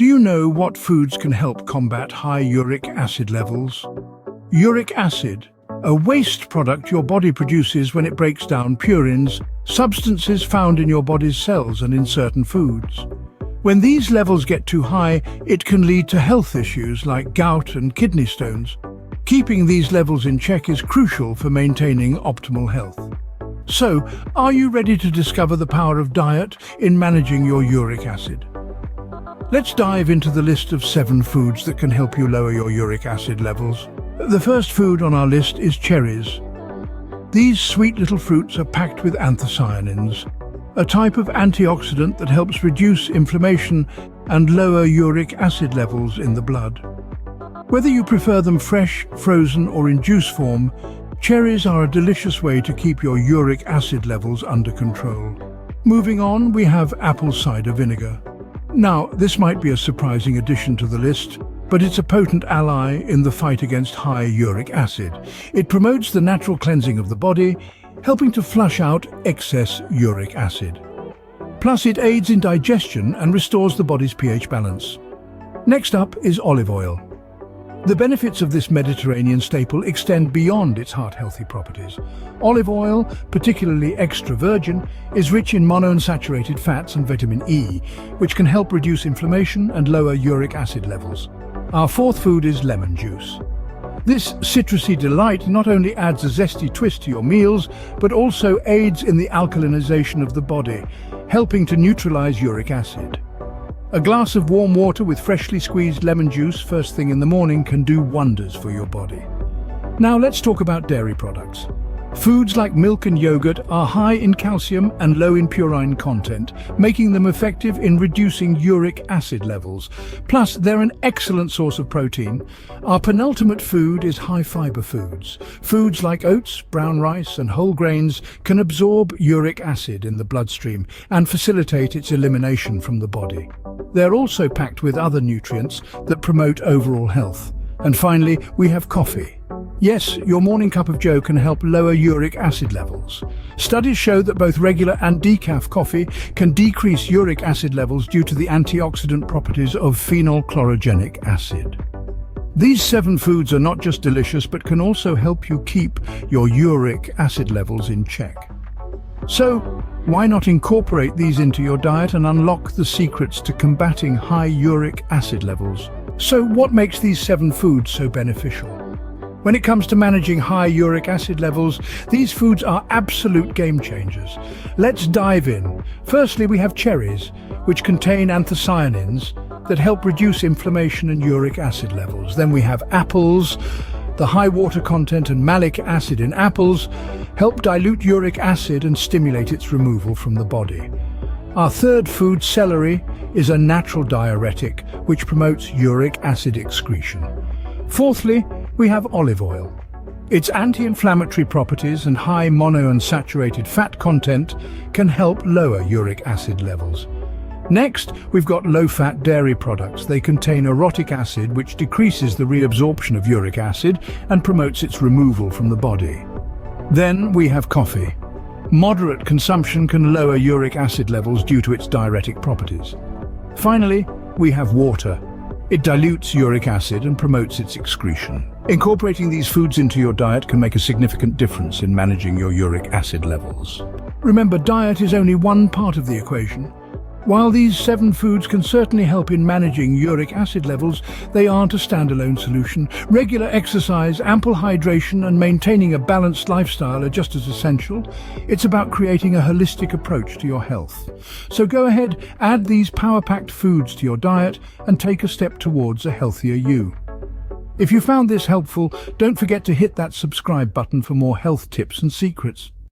Do you know what foods can help combat high uric acid levels? Uric acid, a waste product your body produces when it breaks down purines, substances found in your body's cells and in certain foods. When these levels get too high, it can lead to health issues like gout and kidney stones. Keeping these levels in check is crucial for maintaining optimal health. So, are you ready to discover the power of diet in managing your uric acid? Let's dive into the list of 7 foods that can help you lower your uric acid levels. The first food on our list is cherries. These sweet little fruits are packed with anthocyanins, a type of antioxidant that helps reduce inflammation and lower uric acid levels in the blood. Whether you prefer them fresh, frozen, or in juice form, cherries are a delicious way to keep your uric acid levels under control. Moving on, we have apple cider vinegar. Now, this might be a surprising addition to the list, but it's a potent ally in the fight against high uric acid. It promotes the natural cleansing of the body, helping to flush out excess uric acid. Plus, it aids in digestion and restores the body's pH balance. Next up is olive oil. The benefits of this Mediterranean staple extend beyond its heart-healthy properties. Olive oil, particularly extra virgin, is rich in monounsaturated fats and vitamin E, which can help reduce inflammation and lower uric acid levels. Our fourth food is lemon juice. This citrusy delight not only adds a zesty twist to your meals, but also aids in the alkalinization of the body, helping to neutralize uric acid. A glass of warm water with freshly squeezed lemon juice first thing in the morning can do wonders for your body. Now let's talk about dairy products. Foods like milk and yogurt are high in calcium and low in purine content, making them effective in reducing uric acid levels. Plus, they're an excellent source of protein. Our penultimate food is high-fiber foods. Foods like oats, brown rice, and whole grains can absorb uric acid in the bloodstream and facilitate its elimination from the body. They're also packed with other nutrients that promote overall health. And finally, we have coffee. Yes, your morning cup of joe can help lower uric acid levels. Studies show that both regular and decaf coffee can decrease uric acid levels due to the antioxidant properties of phenylchlorogenic acid. These 7 foods are not just delicious, but can also help you keep your uric acid levels in check. So, why not incorporate these into your diet and unlock the secrets to combating high uric acid levels? So, what makes these 7 foods so beneficial? When it comes to managing high uric acid levels, these foods are absolute game changers. Let's dive in. Firstly, we have cherries, which contain anthocyanins that help reduce inflammation and uric acid levels. Then we have apples. The high water content and malic acid in apples help dilute uric acid and stimulate its removal from the body. Our third food, celery, is a natural diuretic which promotes uric acid excretion. Fourthly, we have olive oil. Its anti-inflammatory properties and high monounsaturated fat content can help lower uric acid levels. Next, we've got low-fat dairy products. They contain orotic acid, which decreases the reabsorption of uric acid and promotes its removal from the body. Then we have coffee. Moderate consumption can lower uric acid levels due to its diuretic properties. Finally, we have water. It dilutes uric acid and promotes its excretion. Incorporating these foods into your diet can make a significant difference in managing your uric acid levels. Remember, diet is only one part of the equation. While these 7 foods can certainly help in managing uric acid levels, they aren't a standalone solution. Regular exercise, ample hydration, and maintaining a balanced lifestyle are just as essential. It's about creating a holistic approach to your health. So go ahead, add these power-packed foods to your diet and take a step towards a healthier you. If you found this helpful, don't forget to hit that subscribe button for more health tips and secrets.